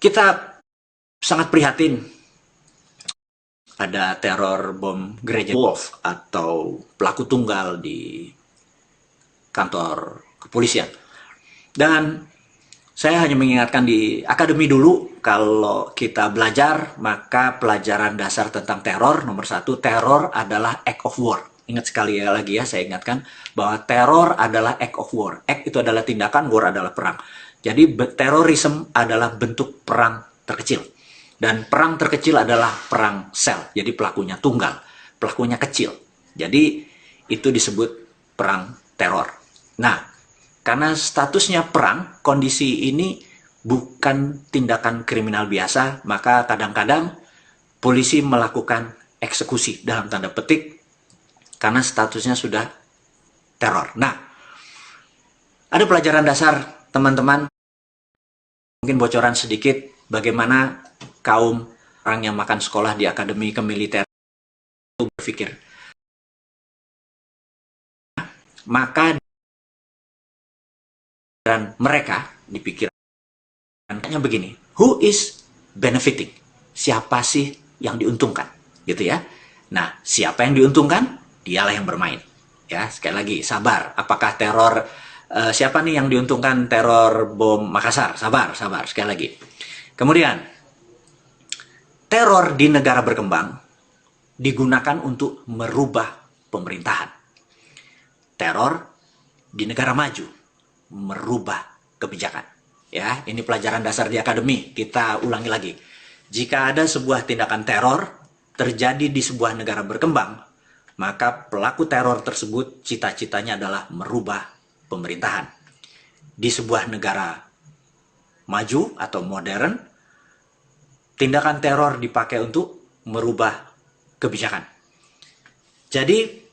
Kita sangat prihatin ada teror bom gereja Wolf atau pelaku tunggal di kantor kepolisian. Dan saya hanya mengingatkan di akademi dulu, kalau kita belajar, maka pelajaran dasar tentang teror, nomor 1, teror adalah act of war. Ingat sekali lagi ya, saya ingatkan bahwa teror adalah act of war. Act itu adalah tindakan, war adalah perang. Jadi terorisme adalah bentuk perang terkecil. Dan perang terkecil adalah perang sel. Jadi pelakunya tunggal, pelakunya kecil. Jadi itu disebut perang teror. Nah, karena statusnya perang, kondisi ini bukan tindakan kriminal biasa, maka kadang-kadang polisi melakukan eksekusi dalam tanda petik karena statusnya sudah teror. Nah, ada pelajaran dasar teman-teman, mungkin bocoran sedikit bagaimana kaum orang yang makan sekolah di akademi kemiliteran itu berpikir. Maka dan mereka dipikirkannya begini, who is benefiting? Siapa sih yang diuntungkan? Gitu ya. Nah, siapa yang diuntungkan? Dialah yang bermain. Ya, sekali lagi, sabar. Apakah teror, siapa nih yang diuntungkan teror bom Makassar? Sabar, sabar. Sekali lagi. Kemudian, teror di negara berkembang digunakan untuk merubah pemerintahan. Teror di negara maju merubah kebijakan. Ya, ini pelajaran dasar di akademi. Kita ulangi lagi. Jika ada sebuah tindakan teror terjadi di sebuah negara berkembang, maka pelaku teror tersebut cita-citanya adalah merubah pemerintahan. Di sebuah negara maju atau modern, tindakan teror dipakai untuk merubah kebijakan. Jadi,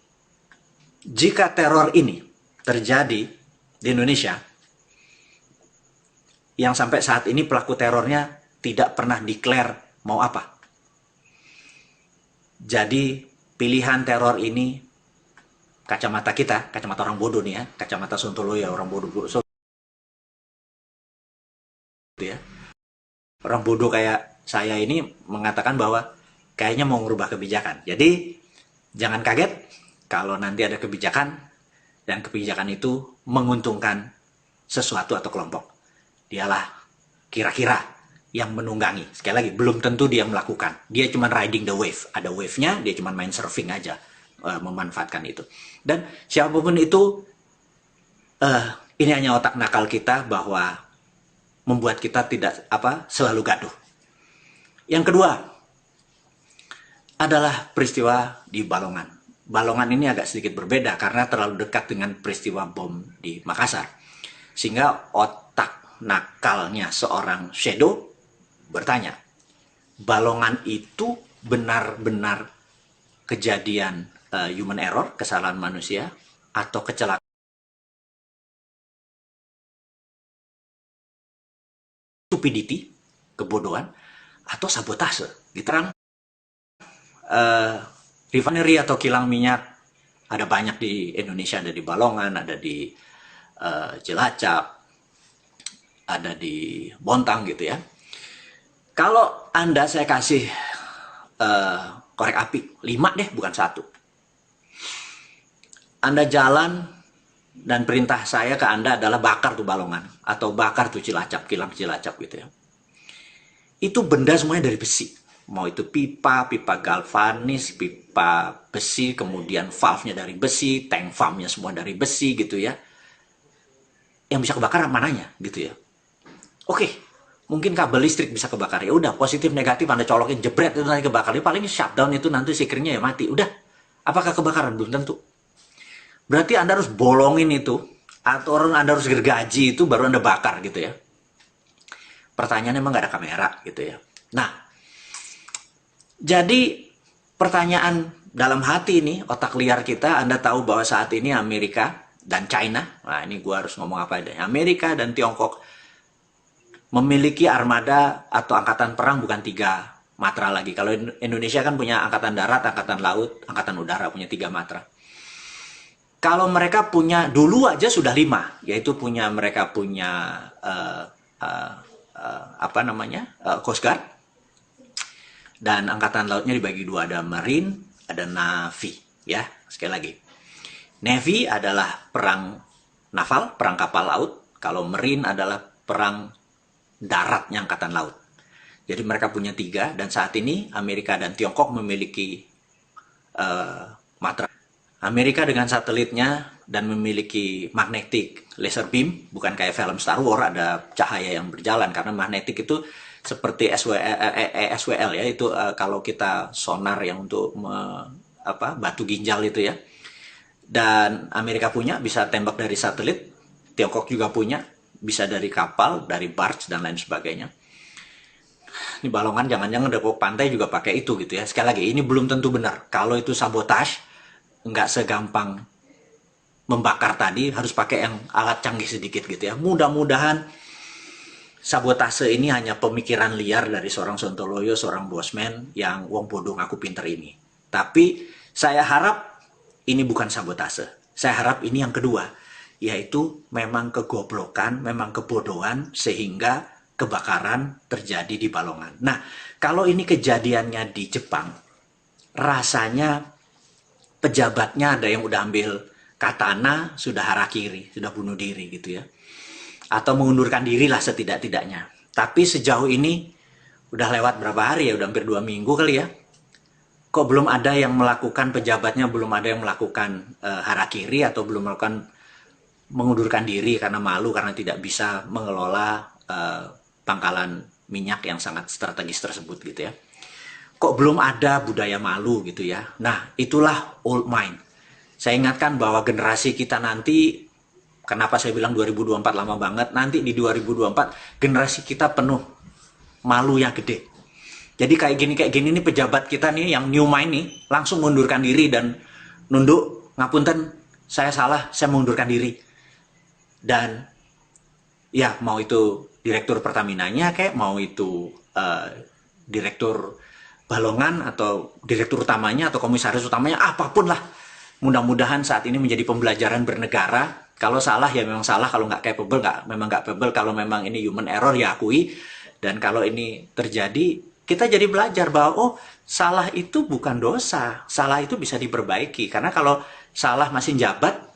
jika teror ini terjadi di Indonesia, yang sampai saat ini pelaku terornya tidak pernah declare mau apa. Jadi pilihan teror ini, kacamata kita, kacamata orang bodoh nih ya, kacamata Sontoloyo orang bodoh, ya. Orang bodoh kayak saya ini mengatakan bahwa kayaknya mau merubah kebijakan. Jadi jangan kaget kalau nanti ada kebijakan dan kebijakan itu menguntungkan sesuatu atau kelompok. Dialah kira-kira yang menunggangi. Sekali lagi, belum tentu dia melakukan. Dia cuma riding the wave. Ada wave-nya, dia cuma main surfing aja. Memanfaatkan itu. Dan siapapun itu, ini hanya otak nakal kita bahwa membuat kita tidak selalu gaduh. Yang kedua adalah peristiwa di Balongan. Balongan ini agak sedikit berbeda karena terlalu dekat dengan peristiwa bom di Makassar. Sehingga otak nakalnya seorang shadow bertanya, Balongan itu benar-benar kejadian human error, kesalahan manusia, atau kecelakaan? Stupidity, kebodohan, atau sabotase? Diterang refinery atau kilang minyak ada banyak di Indonesia, ada di Balongan, ada di Cilacap, ada di Bontang gitu ya. Kalau Anda saya kasih korek api 5 deh, bukan 1. Anda jalan dan perintah saya ke Anda adalah bakar tuh Balongan atau bakar tuh Cilacap, kilang Cilacap gitu ya. Itu benda semuanya dari besi. Mau itu pipa, pipa galvanis, pipa besi, kemudian valve-nya dari besi, tank farm-nya semua dari besi gitu ya. Yang bisa kebakar mananya gitu ya. Oke, mungkin kabel listrik bisa kebakar. Ya udah, positif negatif Anda colokin jebret itu nanti kebakar. Ini paling shutdown itu nanti sikirnya ya mati. Udah. Apakah kebakaran? Belum tentu. Berarti Anda harus bolongin itu atau Anda harus gergaji itu baru Anda bakar gitu ya. Pertanyaannya emang gak ada kamera gitu ya. Nah, jadi pertanyaan dalam hati ini, otak liar kita, Anda tahu bahwa saat ini Amerika dan China, nah ini gue harus ngomong apa adanya, Amerika dan Tiongkok memiliki armada atau angkatan perang bukan 3 matra lagi. Kalau Indonesia kan punya angkatan darat, angkatan laut, angkatan udara, punya 3 matra. Kalau mereka punya, dulu aja sudah 5, yaitu mereka punya Coast Guard, dan angkatan lautnya dibagi dua, ada Marine, ada Navy. Ya, sekali lagi, Navy adalah perang naval, perang kapal laut. Kalau Marine adalah perang daratnya angkatan laut. Jadi mereka punya tiga, dan saat ini Amerika dan Tiongkok memiliki matra. Amerika dengan satelitnya dan memiliki magnetic laser beam, bukan kayak film Star Wars ada cahaya yang berjalan, karena magnetik itu seperti SWL ya, itu kalau kita sonar yang untuk batu ginjal itu ya. Dan Amerika punya bisa tembak dari satelit, Tiongkok juga punya bisa dari kapal, dari barge dan lain sebagainya. Ini Balongan jangan-jangan Depok pantai juga pakai itu gitu ya. Sekali lagi, ini belum tentu benar. Kalau itu sabotage, nggak segampang membakar tadi, harus pakai yang alat canggih sedikit gitu ya. Mudah-mudahan sabotase ini hanya pemikiran liar dari seorang Sontoloyo, seorang bosman yang wong bodoh ngaku pinter ini. Tapi saya harap ini bukan sabotase. Saya harap ini yang kedua, yaitu memang kegoblokan, memang kebodohan sehingga kebakaran terjadi di Balongan. Nah, kalau ini kejadiannya di Jepang, rasanya pejabatnya ada yang udah ambil katana, sudah harakiri, sudah bunuh diri gitu ya. Atau mengundurkan diri lah setidak-tidaknya. Tapi sejauh ini, udah lewat berapa hari ya, udah hampir 2 minggu kali ya. Kok belum ada yang melakukan, pejabatnya belum ada yang melakukan harakiri atau belum melakukan mengundurkan diri karena malu, karena tidak bisa mengelola pangkalan minyak yang sangat strategis tersebut gitu ya. Kok belum ada budaya malu gitu ya. Nah, itulah old mind. Saya ingatkan bahwa generasi kita nanti, kenapa saya bilang 2024 lama banget, nanti di 2024 generasi kita penuh malu yang gede. Jadi kayak gini nih pejabat kita nih yang new mind nih langsung mengundurkan diri dan nunduk, ngapunten, saya salah, saya mengundurkan diri. Dan ya mau itu direktur Pertaminanya kayak, mau itu direktur Balongan atau direktur utamanya atau komisaris utamanya, apapun lah. Mudah-mudahan saat ini menjadi pembelajaran bernegara. Kalau salah ya memang salah, kalau nggak capable memang nggak capable, kalau memang ini human error ya akui. Dan kalau ini terjadi, kita jadi belajar bahwa oh, salah itu bukan dosa, salah itu bisa diperbaiki. Karena kalau salah masih jabat,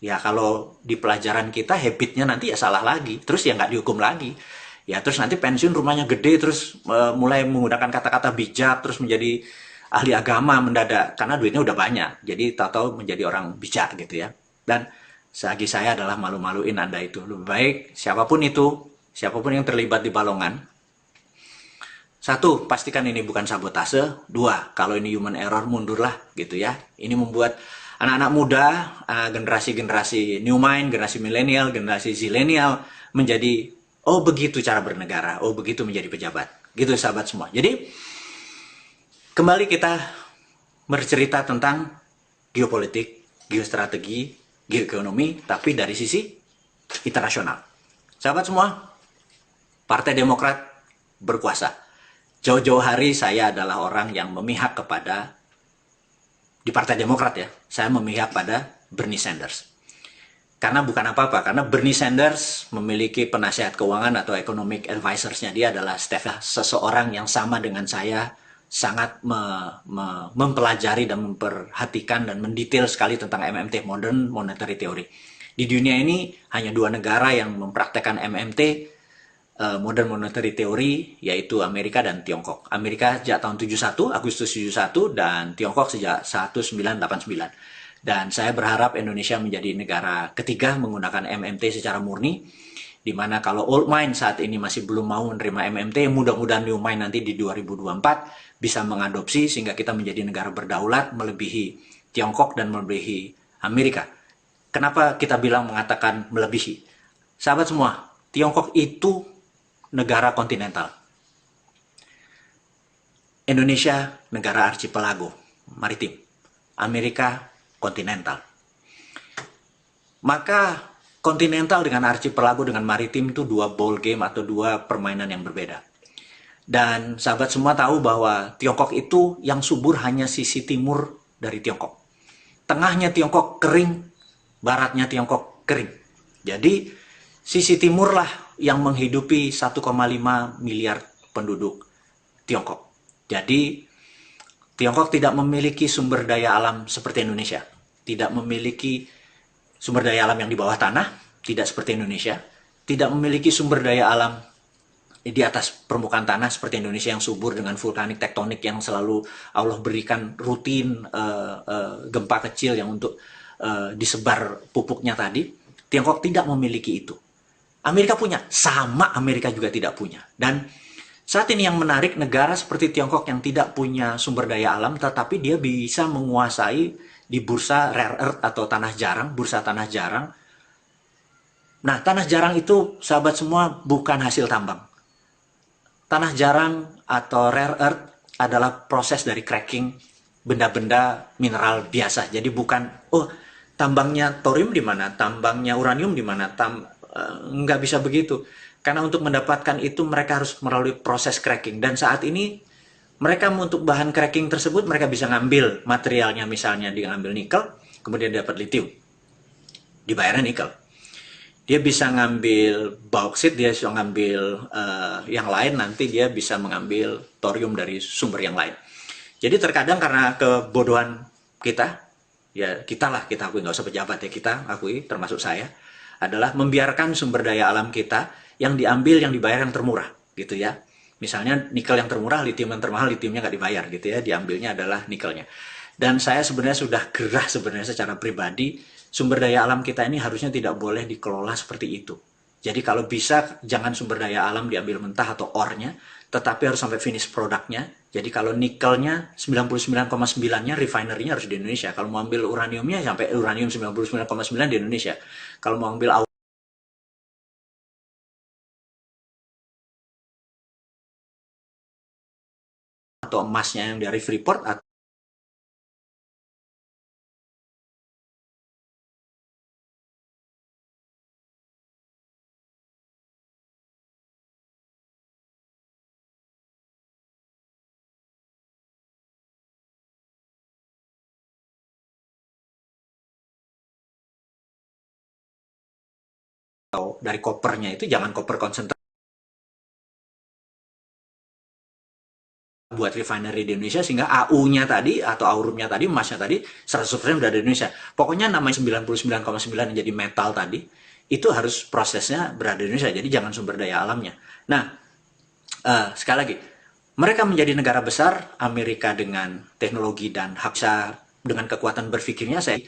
ya kalau di pelajaran kita habitnya nanti ya salah lagi, terus ya nggak dihukum lagi. Ya terus nanti pensiun rumahnya gede, terus mulai menggunakan kata-kata bijak, terus menjadi ahli agama mendadak, karena duitnya udah banyak. Jadi tahu-tahu menjadi orang bijak gitu ya. Dan bagi saya adalah malu-maluin Anda itu. Lebih baik siapapun itu, siapapun yang terlibat di Balongan, satu, pastikan ini bukan sabotase. Dua, kalau ini human error, mundurlah gitu ya. Ini membuat anak-anak muda, generasi-generasi new mind, generasi milenial, generasi zilenial menjadi, oh begitu cara bernegara, oh begitu menjadi pejabat. Gitu sahabat semua. Jadi, kembali kita bercerita tentang geopolitik, geostrategi, geoekonomi, tapi dari sisi internasional. Sahabat semua, Partai Demokrat berkuasa. Jauh-jauh hari saya adalah orang yang memihak kepada, di Partai Demokrat ya, saya memihak pada Bernie Sanders. Karena bukan apa-apa, karena Bernie Sanders memiliki penasihat keuangan atau economic advisors-nya. Dia adalah seseorang yang sama dengan saya, sangat mempelajari dan memperhatikan dan mendetail sekali tentang MMT, Modern Monetary Theory. Di dunia ini hanya 2 negara yang mempraktekkan MMT, Modern Monetary Theory, yaitu Amerika dan Tiongkok. Amerika sejak tahun 71, Agustus 71, dan Tiongkok sejak 1989. Dan saya berharap Indonesia menjadi negara ketiga menggunakan MMT secara murni, di mana kalau old mind saat ini masih belum mau menerima MMT, mudah-mudahan new mind nanti di 2024 bisa mengadopsi sehingga kita menjadi negara berdaulat melebihi Tiongkok dan melebihi Amerika. Kenapa kita bilang mengatakan melebihi? Sahabat semua, Tiongkok itu negara kontinental. Indonesia negara archipelago, maritim. Amerika kontinental. Maka kontinental dengan archipelago dengan maritim itu 2 ball game atau 2 permainan yang berbeda. Dan sahabat semua tahu bahwa Tiongkok itu yang subur hanya sisi timur dari Tiongkok. Tengahnya Tiongkok kering, baratnya Tiongkok kering. Jadi sisi timur lah yang menghidupi 1,5 miliar penduduk Tiongkok. Jadi Tiongkok tidak memiliki sumber daya alam seperti Indonesia. Tidak memiliki sumber daya alam yang di bawah tanah, tidak seperti Indonesia. Tidak memiliki sumber daya alam di atas permukaan tanah seperti Indonesia yang subur dengan vulkanik tektonik yang selalu Allah berikan rutin gempa kecil yang untuk disebar pupuknya tadi. Tiongkok tidak memiliki itu. Amerika punya, sama Amerika juga tidak punya. Dan saat ini yang menarik, negara seperti Tiongkok yang tidak punya sumber daya alam, tetapi dia bisa menguasai di bursa rare earth atau tanah jarang, bursa tanah jarang. Nah, tanah jarang itu, sahabat semua, bukan hasil tambang. Tanah jarang atau rare earth adalah proses dari cracking benda-benda mineral biasa. Jadi bukan, oh tambangnya thorium di mana, tambangnya uranium di mana, nggak bisa begitu. Karena untuk mendapatkan itu mereka harus melalui proses cracking. Dan saat ini mereka untuk bahan cracking tersebut mereka bisa ngambil materialnya, misalnya dia ngambil nikel, kemudian dapat lithium. Dibayarnya nikel. Dia bisa ngambil bauksit, dia bisa ngambil yang lain, nanti dia bisa mengambil thorium dari sumber yang lain. Jadi terkadang karena kebodohan kita, ya kita akui, nggak usah pejabat ya, kita akui, termasuk saya, adalah membiarkan sumber daya alam kita yang diambil, yang dibayar yang termurah, gitu ya. Misalnya nikel yang termurah, lithium yang termahal, lithiumnya nggak dibayar, gitu ya. Diambilnya adalah nikelnya. Dan saya sebenarnya sudah gerah sebenarnya secara pribadi, sumber daya alam kita ini harusnya tidak boleh dikelola seperti itu. Jadi kalau bisa, jangan sumber daya alam diambil mentah atau ore-nya, tetapi harus sampai finish produknya. Jadi kalau nikelnya 99,9-nya refinery-nya harus di Indonesia. Kalau mau ambil uraniumnya sampai uranium 99,9 di Indonesia. Kalau mau ambil atau emasnya yang dari Freeport atau dari kopernya itu jangan koper konsentrat buat refinery di Indonesia, sehingga AU-nya tadi atau aurumnya tadi, emasnya tadi 100% udah di Indonesia. Pokoknya namanya 99,9 yang jadi metal tadi itu harus prosesnya berada di Indonesia. Jadi jangan sumber daya alamnya. Nah, sekali lagi, mereka menjadi negara besar, Amerika dengan teknologi dan haksa dengan kekuatan berpikirnya, saya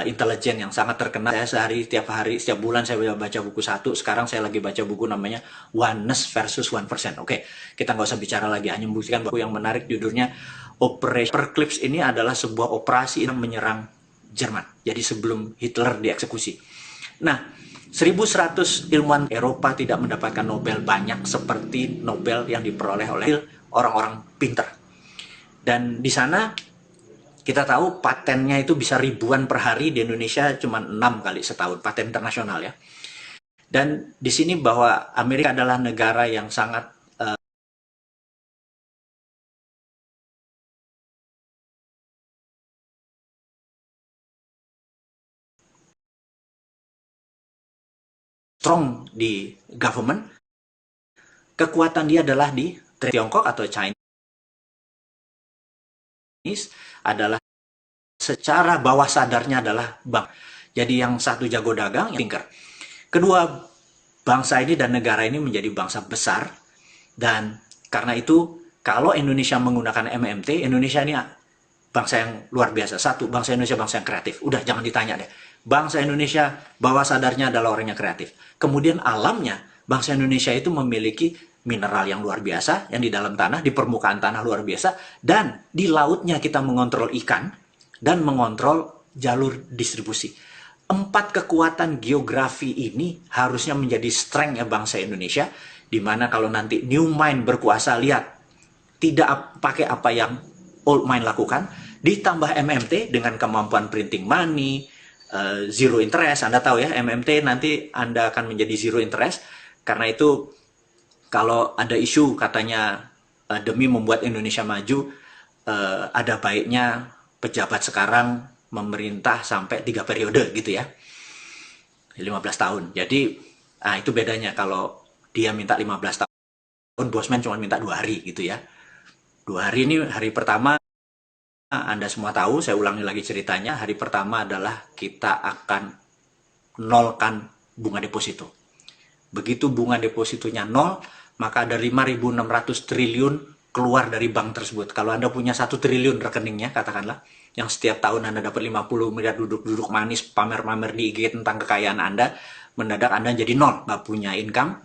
intelijen yang sangat terkenal. Saya setiap hari, setiap bulan saya baca buku satu. Sekarang saya lagi baca buku namanya Oneness versus 1%. Oke, kita nggak usah bicara lagi, hanya membuktikan buku yang menarik, judulnya Operation Paperclips. Ini adalah sebuah operasi yang menyerang Jerman. Jadi sebelum Hitler dieksekusi. Nah, 1.100 ilmuwan Eropa tidak mendapatkan Nobel banyak seperti Nobel yang diperoleh oleh orang-orang pinter. Dan di sana kita tahu patennya itu bisa ribuan per hari, di Indonesia cuma 6 kali setahun, paten internasional ya. Dan di sini bahwa Amerika adalah negara yang sangat strong di government, kekuatan dia adalah di Tiongkok atau Chinese adalah secara bawah sadarnya adalah bank. Jadi yang satu jago dagang, yang pinker. Kedua, bangsa ini dan negara ini menjadi bangsa besar, dan karena itu kalau Indonesia menggunakan MMT, Indonesia ini bangsa yang luar biasa. Satu, bangsa Indonesia bangsa yang kreatif. Udah, jangan ditanya deh. Bangsa Indonesia bawah sadarnya adalah orang yang kreatif. Kemudian alamnya, bangsa Indonesia itu memiliki mineral yang luar biasa, yang di dalam tanah, di permukaan tanah luar biasa, dan di lautnya kita mengontrol ikan, dan mengontrol jalur distribusi. 4 kekuatan geografi ini harusnya menjadi strength ya bangsa Indonesia, dimana kalau nanti New Mind berkuasa, lihat, tidak pakai apa yang Old Mind lakukan, ditambah MMT dengan kemampuan printing money, zero interest. Anda tahu ya, MMT nanti Anda akan menjadi zero interest, karena itu kalau ada isu katanya demi membuat Indonesia maju, ada baiknya pejabat sekarang memerintah sampai 3 periode gitu ya, 15 tahun. Jadi itu bedanya. Kalau dia minta 15 tahun, Bosman cuma minta 2 hari gitu ya. 2 hari ini, hari pertama Anda semua tahu, saya ulangi lagi ceritanya. Hari pertama adalah kita akan nolkan bunga deposito. Begitu bunga depositonya nol, maka ada 5.600 triliun keluar dari bank tersebut. Kalau Anda punya 1 triliun rekeningnya, katakanlah, yang setiap tahun Anda dapat 50 miliar duduk-duduk manis, pamer-pamer di IG tentang kekayaan Anda, mendadak Anda jadi nol, nggak punya income,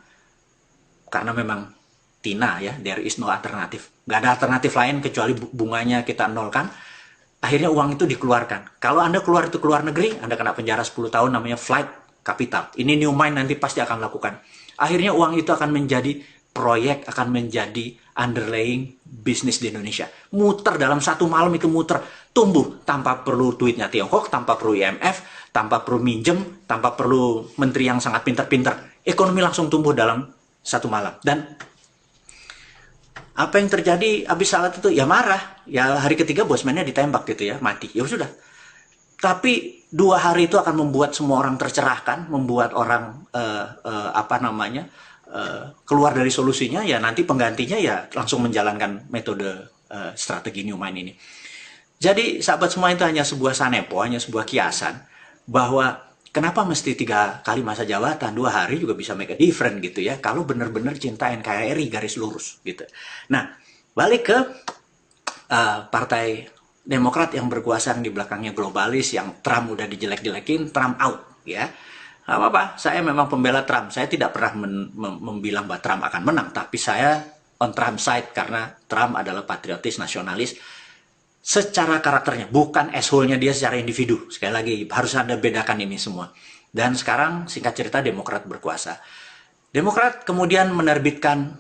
karena memang Tina ya, there is no alternative. Nggak ada alternatif lain kecuali bunganya kita nolkan. Akhirnya uang itu dikeluarkan. Kalau Anda keluar itu ke luar negeri, Anda kena penjara 10 tahun, namanya flight capital. Ini New Mind nanti pasti akan lakukan. Akhirnya uang itu akan menjadi proyek, akan menjadi underlying bisnis di Indonesia. Muter dalam satu malam itu muter, tumbuh tanpa perlu duitnya Tiongkok, tanpa perlu IMF, tanpa perlu minjem, tanpa perlu menteri yang sangat pintar-pintar. Ekonomi langsung tumbuh dalam satu malam. Dan apa yang terjadi habis saat itu? Ya marah. Ya hari ketiga Bosman-nya ditembak gitu ya, mati. Ya sudah. Tapi 2 hari itu akan membuat semua orang tercerahkan, membuat orang keluar dari solusinya. Ya nanti penggantinya ya langsung menjalankan metode strategi New Mind ini. Jadi sahabat semua, itu hanya sebuah sanepo, hanya sebuah kiasan bahwa kenapa mesti 3 kali masa jabatan, 2 hari juga bisa make a difference gitu ya, kalau benar-benar cinta NKRI garis lurus gitu. Nah, balik ke Partai Demokrat yang berkuasa, di belakangnya globalis, yang Trump udah dijelek-jelekin, Trump out ya. Gak apa-apa, saya memang pembela Trump. Saya tidak pernah membilang bahwa Trump akan menang, tapi saya on Trump side karena Trump adalah patriotis, nasionalis secara karakternya, bukan asshole-nya dia secara individu. Sekali lagi, harus Anda bedakan ini semua. Dan sekarang, singkat cerita, Demokrat berkuasa. Demokrat kemudian menerbitkan,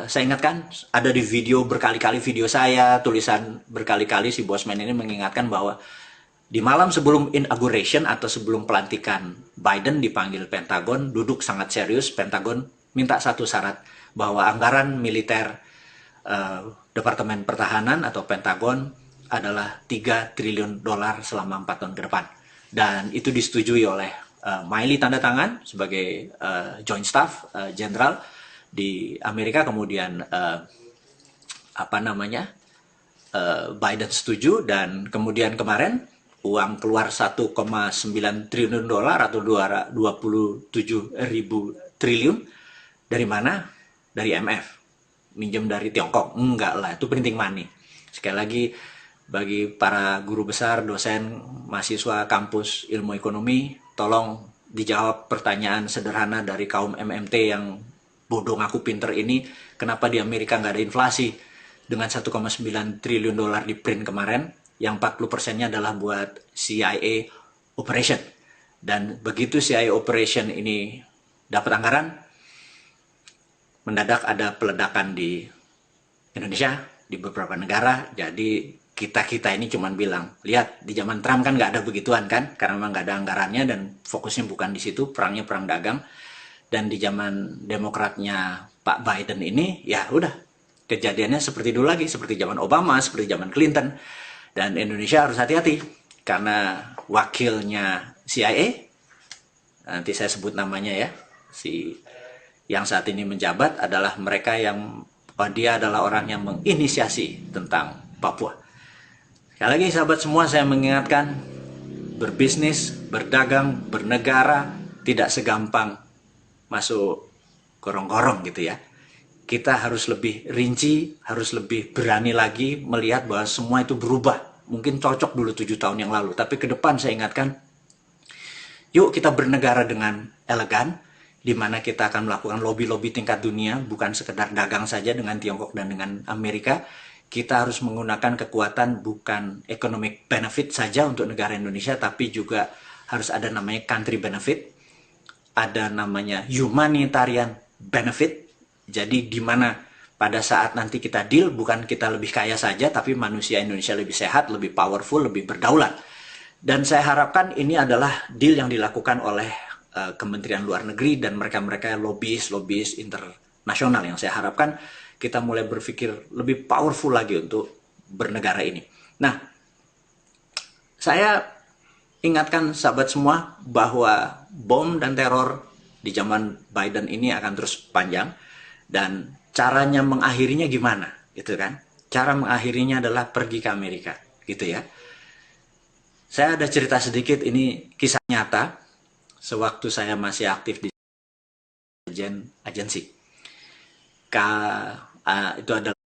saya ingatkan, ada di video berkali-kali video saya, tulisan berkali-kali si Bosman ini mengingatkan bahwa di malam sebelum inauguration atau sebelum pelantikan Biden dipanggil Pentagon, duduk sangat serius, Pentagon minta satu syarat, bahwa anggaran militer Departemen Pertahanan atau Pentagon adalah $3 triliun selama 4 tahun ke depan. Dan itu disetujui oleh Miley tanda tangan sebagai Joint Staff General di Amerika. Kemudian Biden setuju, dan kemudian kemarin uang keluar 1,9 triliun atau 27.000 triliun. Dari mana? Dari IMF. Minjem dari Tiongkok? Enggak lah, itu printing money. Sekali lagi, bagi para guru besar, dosen, mahasiswa kampus ilmu ekonomi, tolong dijawab pertanyaan sederhana dari kaum MMT yang bodoh ngaku pinter ini, kenapa di Amerika nggak ada inflasi? Dengan 1,9 triliun di print kemarin, yang 40%-nya adalah buat CIA operation. Dan begitu CIA operation ini dapat anggaran, mendadak ada peledakan di Indonesia, di beberapa negara. Jadi kita ini cuman bilang, lihat di zaman Trump kan nggak ada begituan kan, karena memang nggak ada anggarannya dan fokusnya bukan di situ, perangnya perang dagang. Dan di zaman Demokratnya Pak Biden ini, ya udah, kejadiannya seperti dulu lagi, seperti zaman Obama, seperti zaman Clinton. Dan Indonesia harus hati-hati, karena wakilnya CIA, nanti saya sebut namanya ya, yang saat ini menjabat adalah mereka yang, dia adalah orang yang menginisiasi tentang Papua. Sekali lagi sahabat semua, saya mengingatkan, berbisnis, berdagang, bernegara, tidak segampang masuk gorong-gorong gitu ya. Kita harus lebih rinci, harus lebih berani lagi melihat bahwa semua itu berubah. Mungkin cocok dulu 7 tahun yang lalu, tapi ke depan saya ingatkan, yuk kita bernegara dengan elegan, di mana kita akan melakukan lobby-lobby tingkat dunia, bukan sekedar dagang saja dengan Tiongkok dan dengan Amerika. Kita harus menggunakan kekuatan bukan economic benefit saja untuk negara Indonesia, tapi juga harus ada namanya country benefit, ada namanya humanitarian benefit. Jadi di mana pada saat nanti kita deal, bukan kita lebih kaya saja, tapi manusia Indonesia lebih sehat, lebih powerful, lebih berdaulat. Dan saya harapkan ini adalah deal yang dilakukan oleh Kementerian Luar Negeri dan mereka-mereka lobbyis internasional, yang saya harapkan kita mulai berpikir lebih powerful lagi untuk bernegara ini. Nah, saya ingatkan sahabat semua bahwa bom dan teror di zaman Biden ini akan terus panjang, dan caranya mengakhirinya gimana, gitu kan? Cara mengakhirinya adalah pergi ke Amerika, gitu ya. Saya ada cerita sedikit, ini kisah nyata, sewaktu saya masih aktif di agensi. Itu adalah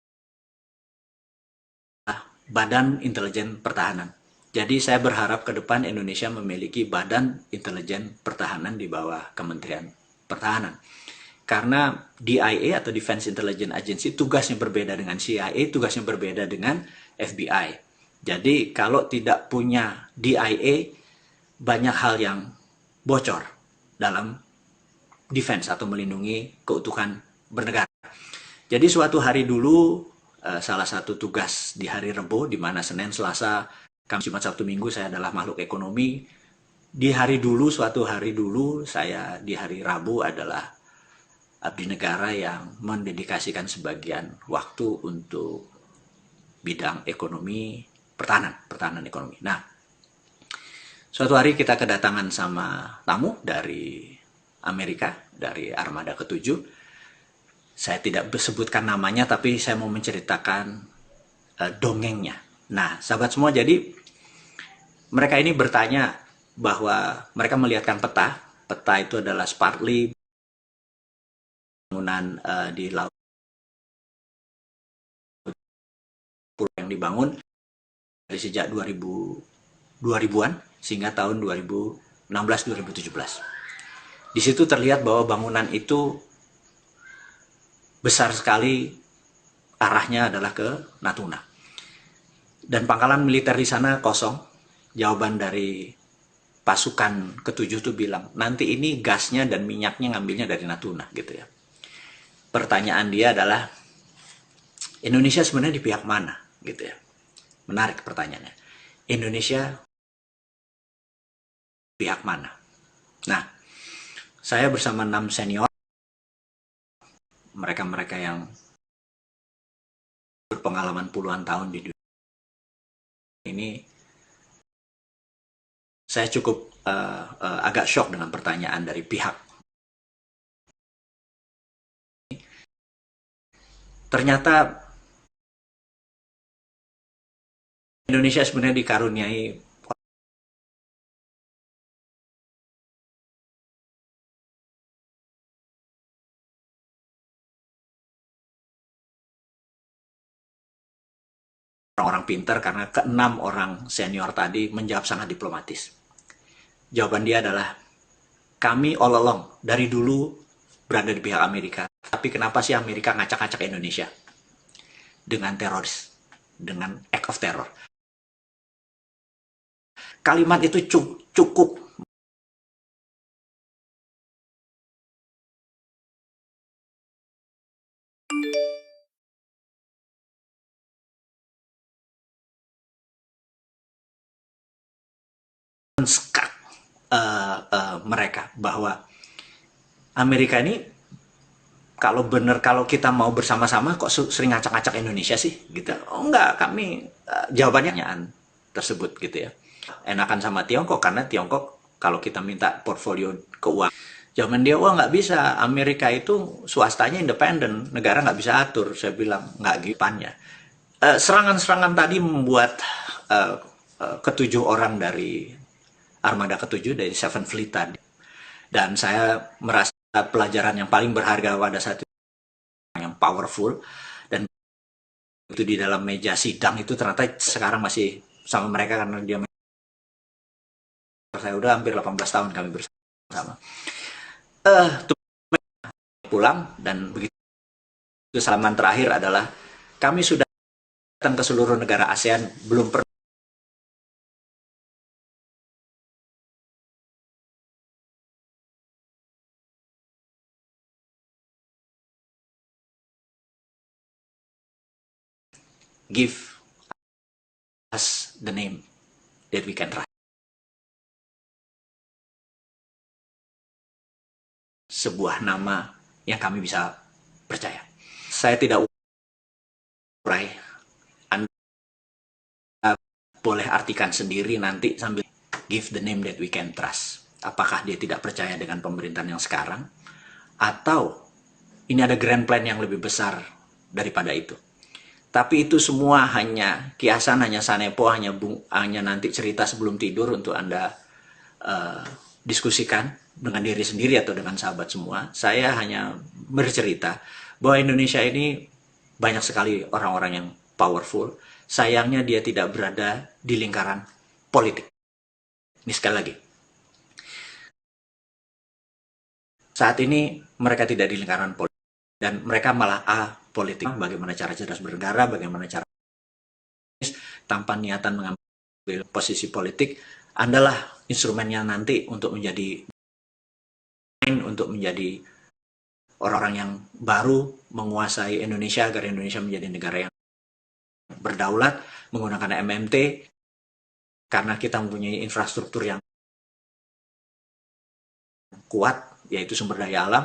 Badan Intelijen Pertahanan. Jadi saya berharap ke depan Indonesia memiliki Badan Intelijen Pertahanan di bawah Kementerian Pertahanan. Karena DIA atau Defense Intelligence Agency tugasnya berbeda dengan CIA, tugasnya berbeda dengan FBI. Jadi kalau tidak punya DIA, banyak hal yang bocor dalam defense atau melindungi keutuhan bernegara. Jadi suatu hari dulu, salah satu tugas di hari Rebo, di mana Senin, Selasa, Kamis, Jumat, Sabtu, Minggu saya adalah makhluk ekonomi. Di hari dulu, suatu hari dulu, saya di hari Rabu adalah abdi negara yang mendedikasikan sebagian waktu untuk bidang ekonomi, pertahanan ekonomi. Nah, suatu hari kita kedatangan sama tamu dari Amerika, dari Armada ke-7. Saya tidak sebutkan namanya, tapi saya mau menceritakan dongengnya. Nah, sahabat semua, jadi mereka ini bertanya bahwa mereka melihatkan peta. Peta itu adalah Spratly, bangunan di laut yang dibangun dari sejak 2000-an sehingga tahun 2016-2017. Di situ terlihat bahwa bangunan itu besar sekali, arahnya adalah ke Natuna. Dan pangkalan militer di sana kosong. Jawaban dari pasukan ke-7 itu bilang, nanti ini gasnya dan minyaknya ngambilnya dari Natuna, gitu ya. Pertanyaan dia adalah, Indonesia sebenarnya di pihak mana, gitu ya. Menarik pertanyaannya. Indonesia pihak mana? Nah, saya bersama 6 senior, mereka-mereka yang berpengalaman puluhan tahun di dunia ini, saya cukup agak shock dengan pertanyaan dari pihak. Ternyata Indonesia sebenarnya dikaruniai orang-orang pintar, karena ke-6 orang senior tadi menjawab sangat diplomatis. Jawaban dia adalah, kami all along, dari dulu berada di pihak Amerika. Tapi kenapa sih Amerika ngacak-ngacak Indonesia? Dengan teroris, dengan act of terror. Kalimat itu cukup menskak mereka, bahwa Amerika ini kalau kita mau bersama-sama kok sering ngacak-ngacak Indonesia sih, gitu. Oh enggak, kami jawabannya tersebut, gitu ya. Enakan sama Tiongkok, karena Tiongkok kalau kita minta portfolio keuangan, jawaban dia, wah nggak bisa, Amerika itu swastanya independen, negara nggak bisa atur. Saya bilang, nggak gipannya. Serangan-serangan tadi membuat ke-7 orang dari Armada ke-7, dari Seven Fleet tadi. Dan saya merasa pelajaran yang paling berharga pada saat itu, yang powerful, dan itu di dalam meja sidang itu ternyata sekarang masih sama mereka, karena dia saya udah hampir 18 tahun kami bersama. Pulang, dan begitu salaman terakhir adalah, kami sudah datang ke seluruh negara ASEAN, belum pernah give us the name that we can trust. Sebuah nama yang kami bisa percaya. Saya tidak urai, Anda boleh artikan sendiri nanti sambil give the name that we can trust. Apakah dia tidak percaya dengan pemerintahan yang sekarang? Atau ini ada grand plan yang lebih besar daripada itu? Tapi itu semua hanya kiasan, hanya sanepo, hanya nanti cerita sebelum tidur untuk Anda diskusikan dengan diri sendiri atau dengan sahabat semua. Saya hanya bercerita bahwa Indonesia ini banyak sekali orang-orang yang powerful. Sayangnya dia tidak berada di lingkaran politik. Ini sekali lagi. Saat ini mereka tidak di lingkaran politik. Dan mereka malah apolitik. Bagaimana cara cerdas bernegara, bagaimana cara tanpa niatan mengambil posisi politik. Andalah instrumennya nanti untuk menjadi orang-orang yang baru menguasai Indonesia agar Indonesia menjadi negara yang berdaulat menggunakan MMT karena kita mempunyai infrastruktur yang kuat, yaitu sumber daya alam,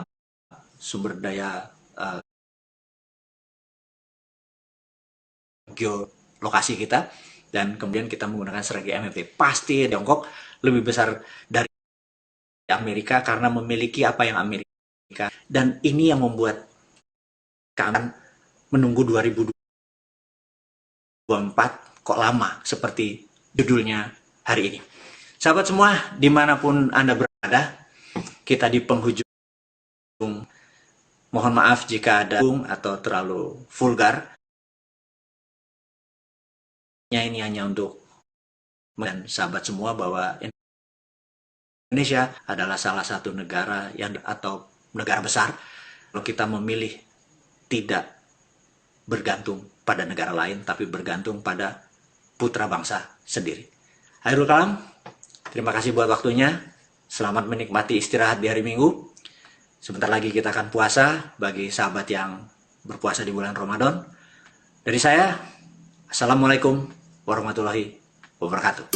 sumber daya geolokasi kita, dan kemudian kita menggunakan strategi MMT. Pasti Tiongkok lebih besar dari Amerika karena memiliki apa yang Amerika, dan ini yang membuat kami menunggu 2024 kok lama seperti judulnya hari ini. Sahabat semua, dimanapun Anda berada, kita di penghujung. Mohon maaf jika ada atau terlalu vulgar. Ini hanya untuk dan sahabat semua bahwa Indonesia adalah salah satu negara atau negara besar. Kalau kita memilih tidak bergantung pada negara lain, tapi bergantung pada putra bangsa sendiri. Hairul Kalam, terima kasih buat waktunya. Selamat menikmati istirahat di hari Minggu. Sebentar lagi kita akan puasa bagi sahabat yang berpuasa di bulan Ramadan. Dari saya, Assalamualaikum warahmatullahi wabarakatuh.